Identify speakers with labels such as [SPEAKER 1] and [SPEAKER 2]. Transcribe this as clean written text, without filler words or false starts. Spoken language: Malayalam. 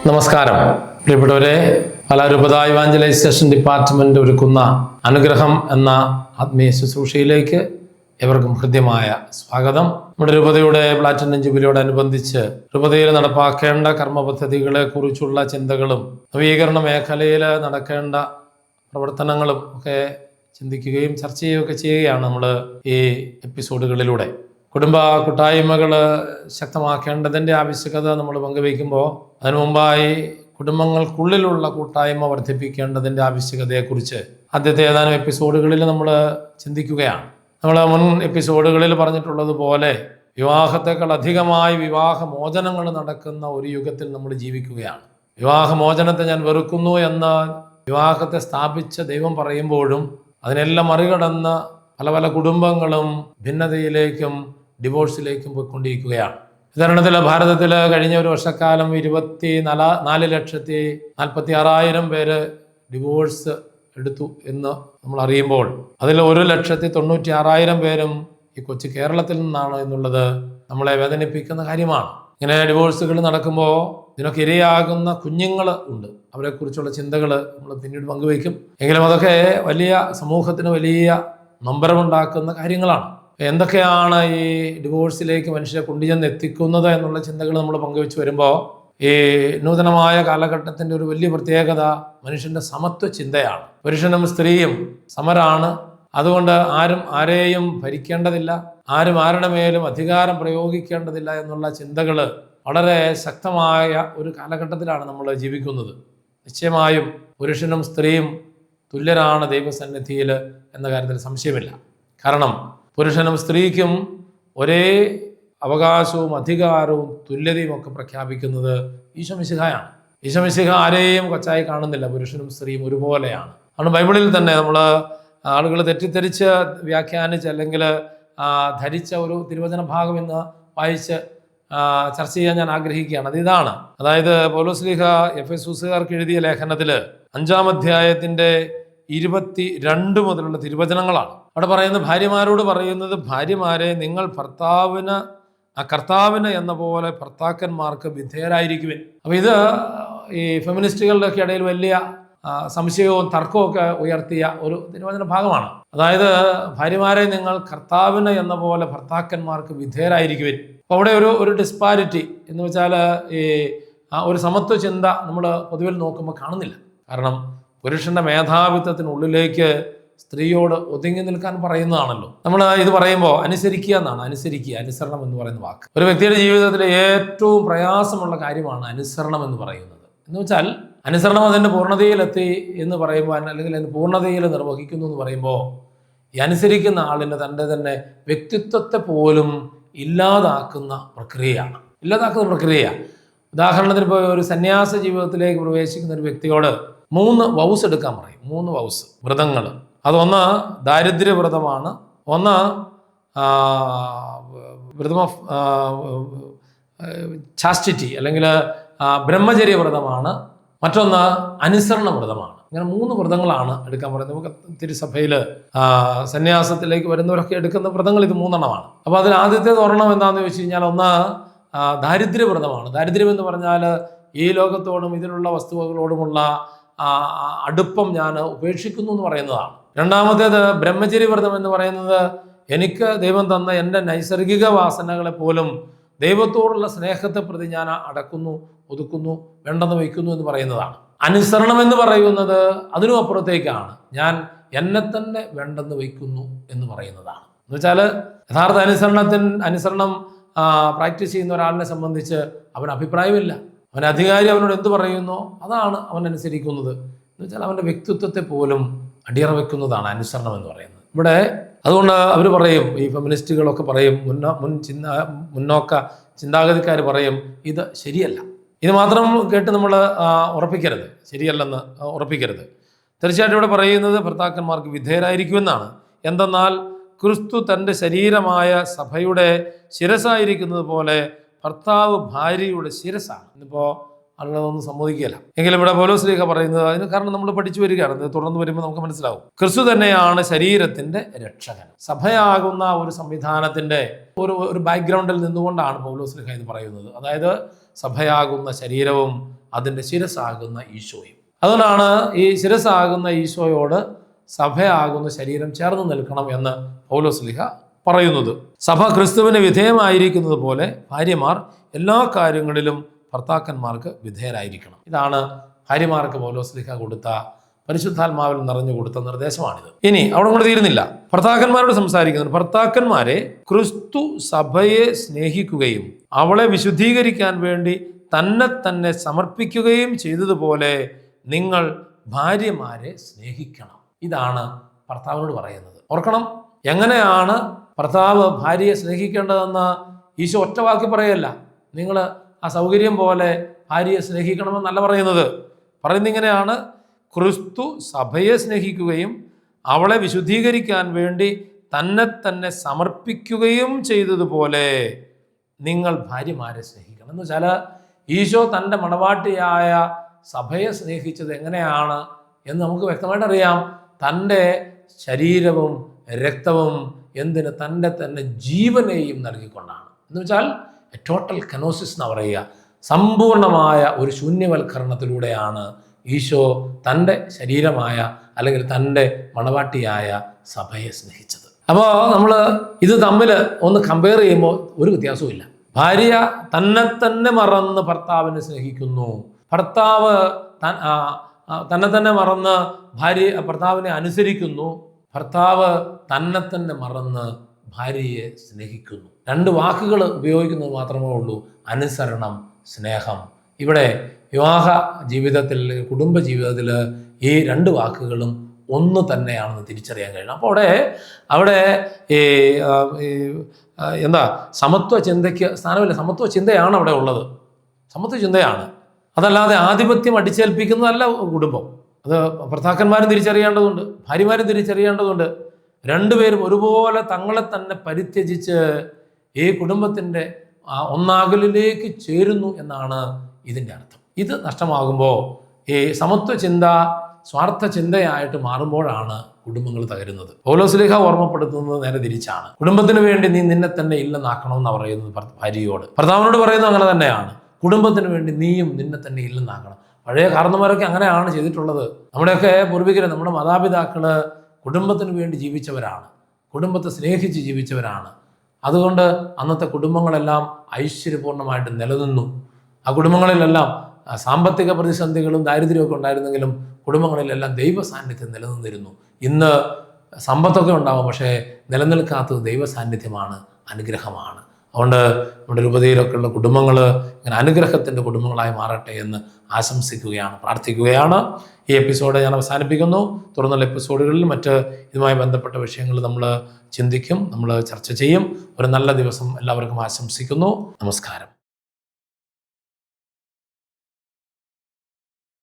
[SPEAKER 1] നമസ്കാരം പ്രിയപ്പെട്ടവരെ. പാലാരൂപത ഇവാഞ്ചലൈസേഷൻ ഡിപ്പാർട്ട്മെന്റ് ഒരുക്കുന്ന അനുഗ്രഹം എന്ന ആത്മീയ ശുശ്രൂഷയിലേക്ക് എവർക്കും ഹൃദ്യമായ സ്വാഗതം. നമ്മുടെ രൂപതയുടെ പ്ലാറ്റിനം ജൂബിലിയോടനുബന്ധിച്ച് രൂപതയിൽ നടപ്പാക്കേണ്ട കർമ്മ പദ്ധതികളെ കുറിച്ചുള്ള ചിന്തകളും നവീകരണ മേഖലയിൽ നടക്കേണ്ട പ്രവർത്തനങ്ങളും ഒക്കെ ചിന്തിക്കുകയും ചർച്ച ചെയ്യുകയൊക്കെ ചെയ്യുകയാണ് നമ്മൾ ഈ എപ്പിസോഡുകളിലൂടെ. കുടുംബ കൂട്ടായ്മകൾ ശക്തമാക്കേണ്ടതിൻ്റെ ആവശ്യകത നമ്മൾ പങ്കുവയ്ക്കുമ്പോൾ അതിനു മുമ്പായി കുടുംബങ്ങൾക്കുള്ളിലുള്ള കൂട്ടായ്മ വർദ്ധിപ്പിക്കേണ്ടതിൻ്റെ ആവശ്യകതയെക്കുറിച്ച് ആദ്യത്തെ ഏതാനും എപ്പിസോഡുകളിൽ നമ്മൾ ചിന്തിക്കുകയാണ്. നമ്മൾ മുൻ എപ്പിസോഡുകളിൽ പറഞ്ഞിട്ടുള്ളതുപോലെ വിവാഹത്തെക്കാൾ അധികമായി വിവാഹമോചനങ്ങൾ നടക്കുന്ന ഒരു യുഗത്തിൽ നമ്മൾ ജീവിക്കുകയാണ്. വിവാഹമോചനത്തെ ഞാൻ വെറുക്കുന്നു എന്ന് വിവാഹത്തെ സ്ഥാപിച്ച ദൈവം പറയുമ്പോഴും അതിനെല്ലാം മറികടന്ന് പല പല കുടുംബങ്ങളും ഭിന്നതയിലേക്കും ഡിവോഴ്സിലേക്കും പോയിക്കൊണ്ടിരിക്കുകയാണ്. ഉദാഹരണത്തിൽ ഭാരതത്തിൽ കഴിഞ്ഞ ഒരു വർഷക്കാലം 24,46,000 പേര് ഡിവോഴ്സ് എടുത്തു എന്ന് നമ്മൾ അറിയുമ്പോൾ അതിൽ 1,96,000 പേരും ഈ കൊച്ചു കേരളത്തിൽ നിന്നാണ് എന്നുള്ളത് നമ്മളെ വേദനിപ്പിക്കുന്ന കാര്യമാണ്. ഇങ്ങനെ ഡിവോഴ്സുകൾ നടക്കുമ്പോൾ ഇതിനൊക്കെ ഇരയാകുന്ന കുഞ്ഞുങ്ങൾ ഉണ്ട്. അവരെക്കുറിച്ചുള്ള ചിന്തകൾ നമ്മൾ പിന്നീട് പങ്കുവയ്ക്കും. എങ്കിലും അതൊക്കെ വലിയ സമൂഹത്തിന് വലിയ നൊമ്പരമുണ്ടാക്കുന്ന കാര്യങ്ങളാണ്. എന്തൊക്കെയാണ് ഈ ഡിവോഴ്സിലേക്ക് മനുഷ്യരെ കൊണ്ടുചെന്ന് എത്തിക്കുന്നത് എന്നുള്ള ചിന്തകൾ നമ്മൾ പങ്കുവെച്ച് വരുമ്പോൾ ഈ നൂതനമായ കാലഘട്ടത്തിൻ്റെ ഒരു വലിയ പ്രത്യേകത മനുഷ്യൻ്റെ സമത്വ ചിന്തയാണ്. പുരുഷനും സ്ത്രീയും സമരാണ്. അതുകൊണ്ട് ആരും ആരെയും ഭരിക്കേണ്ടതില്ല, ആരും ആരുടെ മേലും അധികാരം പ്രയോഗിക്കേണ്ടതില്ല എന്നുള്ള ചിന്തകൾ വളരെ ശക്തമായ ഒരു കാലഘട്ടത്തിലാണ് നമ്മൾ ജീവിക്കുന്നത്. നിശ്ചയമായും പുരുഷനും സ്ത്രീയും തുല്യരാണ് ദൈവസന്നിധിയിൽ എന്ന കാര്യത്തിൽ സംശയമില്ല. കാരണം പുരുഷനും സ്ത്രീക്കും ഒരേ അവകാശവും അധികാരവും തുല്യതയും ഒക്കെ പ്രഖ്യാപിക്കുന്നത് ഈശോ മിശിഹായാണ്. ഈശോ മിശിഹ ആരെയും കൊച്ചായി കാണുന്നില്ല. പുരുഷനും സ്ത്രീയും ഒരുപോലെയാണ്. അതുകൊണ്ട് ബൈബിളിൽ തന്നെ നമ്മൾ ആളുകൾ തെറ്റിദ്ധരിച്ച് വ്യാഖ്യാനിച്ച് അല്ലെങ്കിൽ ധരിച്ച ഒരു തിരുവചന ഭാഗം ഇന്ന് വായിച്ച് ചർച്ച ചെയ്യാൻ ഞാൻ ആഗ്രഹിക്കുകയാണ്. ഇതാണ്, അതായത് പൗലോസ്ലീഹ എഫെസൂസുകാർക്ക് എഴുതിയ ലേഖനത്തിൽ 5-ാം അധ്യായത്തിന്റെ 22 മുതലുള്ള തിരുവചനങ്ങളാണ്. അവിടെ പറയുന്നത്, ഭാര്യമാരോട് പറയുന്നത്, ഭാര്യമാരെ നിങ്ങൾ കർത്താവിന് എന്ന പോലെ ഭർത്താക്കന്മാർക്ക് വിധേയരായിരിക്കുവിൻ. അപ്പൊ ഇത് ഈ ഫെമിനിസ്റ്റുകളുടെ ഒക്കെ ഇടയിൽ വലിയ സംശയവും തർക്കവും ഒക്കെ ഉയർത്തിയ ഒരു തിരുവചന ഭാഗമാണ്. അതായത് ഭാര്യമാരെ നിങ്ങൾ കർത്താവിന് എന്ന പോലെ ഭർത്താക്കന്മാർക്ക് വിധേയരായിരിക്കുവിൻ. അപ്പൊ അവിടെ ഒരു ഡിസ്പാരിറ്റി എന്ന് വെച്ചാൽ ഈ ഒരു സമത്വ ചിന്ത നമ്മൾ പൊതുവിൽ നോക്കുമ്പോൾ കാണുന്നില്ല. കാരണം പുരുഷന്റെ മേധാവിത്വത്തിനുള്ളിലേക്ക് സ്ത്രീയോട് ഒതുങ്ങി നിൽക്കാൻ പറയുന്നതാണല്ലോ. നമ്മൾ ഇത് പറയുമ്പോൾ അനുസരിക്കുക എന്നാണ്. അനുസരണം എന്ന് പറയുന്ന വാക്ക് ഒരു വ്യക്തിയുടെ ജീവിതത്തിലെ ഏറ്റവും പ്രയാസമുള്ള കാര്യമാണ് അനുസരണം എന്ന് പറയുന്നത്. എന്ന് വെച്ചാൽ അനുസരണം അതിൻ്റെ പൂർണ്ണതയിലെത്തി എന്ന് പറയുമ്പോൾ, അല്ലെങ്കിൽ അതിൻ്റെ പൂർണ്ണതയിൽ നിർവഹിക്കുന്നു എന്ന് പറയുമ്പോൾ, ഈ അനുസരിക്കുന്ന ആളിന് തൻ്റെ തന്നെ വ്യക്തിത്വത്തെ പോലും ഇല്ലാതാക്കുന്ന പ്രക്രിയയാണ്. ഉദാഹരണത്തിന് ഇപ്പോൾ ഒരു സന്യാസ ജീവിതത്തിലേക്ക് പ്രവേശിക്കുന്ന ഒരു വ്യക്തിയോട് 3 വൗസ് എടുക്കാൻ പറയും. 3 വൗസ് വ്രതങ്ങൾ. അതൊന്ന് ദാരിദ്ര്യവ്രതമാണ്, ഒന്ന് വ്രതം ഓഫ് ചാസ്റ്റിറ്റി അല്ലെങ്കിൽ ബ്രഹ്മചര്യ വ്രതമാണ്, മറ്റൊന്ന് അനുസരണ വ്രതമാണ്. ഇങ്ങനെ 3 വ്രതങ്ങളാണ് എടുക്കാൻ പറയുന്നത്. നമുക്ക് തിരുസഭയിൽ സന്യാസത്തിലേക്ക് വരുന്നവരൊക്കെ എടുക്കുന്ന വ്രതങ്ങൾ ഇത് 3 എണ്ണമാണ്. അപ്പോൾ അതിൽ ആദ്യത്തെ ഒരെണ്ണം എന്താണെന്ന് ചോദിച്ചു കഴിഞ്ഞാൽ, ഒന്ന് ദാരിദ്ര്യവ്രതമാണ്. ദാരിദ്ര്യം എന്ന് പറഞ്ഞാൽ ഈ ലോകത്തോടും ഇതിലുള്ള വസ്തുവകളോടുമുള്ള അടുപ്പം ഞാൻ ഉപേക്ഷിക്കുന്നു എന്ന് പറയുന്നതാണ്. രണ്ടാമത്തേത് ബ്രഹ്മചര്യവ്രതം എന്ന് പറയുന്നത്, എനിക്ക് ദൈവം തന്ന എൻ്റെ നൈസർഗിക വാസനകളെ പോലും ദൈവത്തോടുള്ള സ്നേഹത്തെ പ്രതി ഞാൻ അടക്കുന്നു, ഒതുക്കുന്നു, വേണ്ടെന്ന് വയ്ക്കുന്നു എന്ന് പറയുന്നതാണ്. അനുസരണം എന്ന് പറയുന്നത് അതിനും അപ്പുറത്തേക്കാണ്. ഞാൻ എന്നെ തന്നെ വേണ്ടെന്ന് വയ്ക്കുന്നു എന്ന് പറയുന്നതാണ്. എന്ന് വെച്ചാൽ യഥാർത്ഥ അനുസരണം പ്രാക്ടീസ് ചെയ്യുന്ന ഒരാളിനെ സംബന്ധിച്ച് അവന് അഭിപ്രായമില്ല. അവൻ അധികാരി അവനോട് എന്ത് പറയുന്നോ അതാണ് അവൻ അനുസരിക്കുന്നത്. എന്ന് വെച്ചാൽ അവൻ്റെ വ്യക്തിത്വത്തെ പോലും അടിയറ വെക്കുന്നതാണ് അനുസരണം എന്ന് പറയുന്നത്. ഇവിടെ അതുകൊണ്ട് അവർ പറയും, ഈ ഫെമിനിസ്റ്റുകളൊക്കെ പറയും, മുന്നോക്ക ചിന്താഗതിക്കാർ പറയും, ഇത് ശരിയല്ല. ഇത് മാത്രം കേട്ട് നമ്മൾ ഉറപ്പിക്കരുത്, ശരിയല്ലെന്ന് ഉറപ്പിക്കരുത്. തീർച്ചയായിട്ടും ഇവിടെ പറയുന്നത് ഭർത്താക്കന്മാർക്ക് വിധേയരായിരിക്കുമെന്നാണ്. എന്തെന്നാൽ ക്രിസ്തു തൻ്റെ ശരീരമായ സഭയുടെ ശിരസായിരിക്കുന്നത് പോലെ ഭർത്താവ് ഭാര്യയുടെ ശിരസാണ്. ഇന്നിപ്പോൾ ആളുകളൊന്നും സമ്മതിക്കുകയില്ല. എങ്കിലും ഇവിടെ പൗലോസ് ശ്ലീഹ പറയുന്നത് അതിന് കാരണം നമ്മൾ പഠിച്ചു വരികയാണ്. തുടർന്ന് വരുമ്പോൾ നമുക്ക് മനസ്സിലാവും. ക്രിസ്തു തന്നെയാണ് ശരീരത്തിന്റെ രക്ഷകൻ. സഭയാകുന്ന ഒരു സംവിധാനത്തിന്റെ ഒരു ബാക്ക്ഗ്രൗണ്ടിൽ നിന്നുകൊണ്ടാണ് പൗലോസ് ശ്ലീഹ ഇത് പറയുന്നത്. അതായത് സഭയാകുന്ന ശരീരവും അതിന്റെ ശിരസ്സാകുന്ന ഈശോയും. അതുകൊണ്ടാണ് ഈ ശിരസ്സാകുന്ന ഈശോയോട് സഭയാകുന്ന ശരീരം ചേർന്ന് നിൽക്കണം എന്ന് പൗലോസ് ശ്ലീഹ പറയുന്നത്. സഭ ക്രിസ്തുവിന് വിധേയമായിരിക്കുന്നത് പോലെ ഭാര്യമാർ എല്ലാ കാര്യങ്ങളിലും ഭർത്താക്കന്മാർക്ക് വിധേയരായിരിക്കണം. ഇതാണ് ഭാര്യമാർക്ക് പൗലോസ് ശ്ലീഹ കൊടുത്ത, പരിശുദ്ധാത്മാവിൽ നിറഞ്ഞു കൊടുത്ത നിർദ്ദേശമാണിത്. ഇനി അവിടെ കൊണ്ട് തീരുന്നില്ല, ഭർത്താക്കന്മാരോട് സംസാരിക്കുന്നത്. ഭർത്താക്കന്മാരെ ക്രിസ്തു സഭയെ സ്നേഹിക്കുകയും അവളെ വിശുദ്ധീകരിക്കാൻ വേണ്ടി തന്നെ സമർപ്പിക്കുകയും ചെയ്തതുപോലെ നിങ്ങൾ ഭാര്യമാരെ സ്നേഹിക്കണം. ഇതാണ് ഭർത്താവിനോട് പറയുന്നത്. ഓർക്കണം, എങ്ങനെയാണ് ഭർത്താവ് ഭാര്യയെ സ്നേഹിക്കേണ്ടതെന്ന് ഈശോ ഒറ്റ വാക്കി പറയല്ല. നിങ്ങൾ ആ സൗകര്യം പോലെ ഭാര്യയെ സ്നേഹിക്കണമെന്നല്ല പറയുന്നത്. പറയുന്നത് ഇങ്ങനെയാണ്: ക്രിസ്തു സഭയെ സ്നേഹിക്കുകയും അവളെ വിശുദ്ധീകരിക്കാൻ വേണ്ടി തന്നെ സമർപ്പിക്കുകയും ചെയ്തതുപോലെ നിങ്ങൾ ഭാര്യമാരെ സ്നേഹിക്കണം. എന്ന് വെച്ചാൽ ഈശോ തൻ്റെ മണവാട്ടിയായ സഭയെ സ്നേഹിച്ചത് എങ്ങനെയാണ് എന്ന് നമുക്ക് വ്യക്തമായിട്ട് അറിയാം. തൻ്റെ ശരീരവും രക്തവും എന്തിന് തന്നെ ജീവനെയും നൽകിക്കൊണ്ടാണ്. എന്ന് വെച്ചാൽ ടോട്ടൽ കനോസിസ് എന്ന് പറയുക, സമ്പൂർണമായ ഒരു ശൂന്യവൽക്കരണത്തിലൂടെയാണ് ഈശോ തൻ്റെ ശരീരമായ അല്ലെങ്കിൽ തൻ്റെ മണവാട്ടിയായ സഭയെ സ്നേഹിച്ചത്. അപ്പോൾ നമ്മൾ ഇത് തമ്മിൽ ഒന്ന് കമ്പയർ ചെയ്യുമ്പോൾ ഒരു വ്യത്യാസവും ഇല്ല. ഭാര്യ തന്നെ മറന്ന് ഭർത്താവിനെ സ്നേഹിക്കുന്നു. ഭർത്താവ് തന്നെ മറന്ന് ഭർത്താവിനെ അനുസരിക്കുന്നു. ഭർത്താവ് തന്നെ മറന്ന് ഭാര്യയെ സ്നേഹിക്കുന്നു. രണ്ട് വാക്കുകൾ ഉപയോഗിക്കുന്നത് മാത്രമേ ഉള്ളൂ: അനുസരണം, സ്നേഹം. ഇവിടെ വിവാഹ ജീവിതത്തിൽ, കുടുംബ ജീവിതത്തിൽ ഈ രണ്ട് വാക്കുകളും ഒന്ന് തന്നെയാണെന്ന് തിരിച്ചറിയാൻ കഴിയണം. അപ്പോൾ അവിടെ എന്താ, സമത്വ ചിന്തയ്ക്ക് സ്ഥാനമില്ല. സമത്വ ചിന്തയാണ് അവിടെ ഉള്ളത്. സമത്വ ചിന്തയാണ്. അതല്ലാതെ ആധിപത്യം അടിച്ചേൽപ്പിക്കുന്നതല്ല കുടുംബം. അത് ഭർത്താക്കന്മാരും തിരിച്ചറിയേണ്ടതുണ്ട്, ഭാര്യമാരും തിരിച്ചറിയേണ്ടതുണ്ട്. രണ്ടുപേരും ഒരുപോലെ തങ്ങളെ തന്നെ പരിത്യജിച്ച് ഈ കുടുംബത്തിൻ്റെ ഒന്നാകലിലേക്ക് ചേരുന്നു എന്നാണ് ഇതിൻ്റെ അർത്ഥം. ഇത് നഷ്ടമാകുമ്പോൾ ഈ സമത്വ ചിന്ത സ്വാർത്ഥ ചിന്തയായിട്ട് മാറുമ്പോഴാണ് കുടുംബങ്ങൾ തകരുന്നത്. പൗലോസ് ശ്ലീഹ ഓർമ്മപ്പെടുത്തുന്നത് നേരെ തിരിച്ചാണ്. കുടുംബത്തിന് വേണ്ടി നീ നിന്നെ തന്നെ ഇല്ലെന്നാക്കണമെന്ന് പറയുന്നത് ഭാര്യയോട്. ഭർത്താവിനോട് പറയുന്നത് അങ്ങനെ തന്നെയാണ്. കുടുംബത്തിന് വേണ്ടി നീയും നിന്നെ തന്നെ ഇല്ലെന്നാക്കണം. പഴയ കാരണന്മാരൊക്കെ അങ്ങനെയാണ് ചെയ്തിട്ടുള്ളത്. നമ്മുടെയൊക്കെ പൂർവികര്, നമ്മുടെ മാതാപിതാക്കള് കുടുംബത്തിന് വേണ്ടി ജീവിച്ചവരാണ്, കുടുംബത്തെ സ്നേഹിച്ച് ജീവിച്ചവരാണ്. അതുകൊണ്ട് അന്നത്തെ കുടുംബങ്ങളെല്ലാം ഐശ്വര്യപൂർണ്ണമായിട്ട് നിലനിന്നു. ആ കുടുംബങ്ങളിലെല്ലാം സാമ്പത്തിക പ്രതിസന്ധികളും ദാരിദ്ര്യമൊക്കെ ഉണ്ടായിരുന്നെങ്കിലും കുടുംബങ്ങളിലെല്ലാം ദൈവ സാന്നിധ്യം നിലനിന്നിരുന്നു. ഇന്ന് സമ്പത്തൊക്കെ ഉണ്ടാവും, പക്ഷേ നിലനിൽക്കാത്തത് ദൈവ സാന്നിധ്യമാണ്, അനുഗ്രഹമാണ്. അതുകൊണ്ട് നമ്മുടെ രൂപതയിലൊക്കെയുള്ള കുടുംബങ്ങൾ ഇങ്ങനെ അനുഗ്രഹത്തിൻ്റെ കുടുംബങ്ങളായി മാറട്ടെ എന്ന് ആശംസിക്കുകയാണ്, പ്രാർത്ഥിക്കുകയാണ്. ഈ എപ്പിസോഡ് ഞാൻ അവസാനിപ്പിക്കുന്നു. തുടർന്നുള്ള എപ്പിസോഡുകളിൽ മറ്റ് ഇതുമായി ബന്ധപ്പെട്ട വിഷയങ്ങൾ നമ്മൾ ചിന്തിക്കും, നമ്മൾ ചർച്ച ചെയ്യും. ഒരു നല്ല ദിവസം എല്ലാവർക്കും ആശംസിക്കുന്നു. നമസ്കാരം.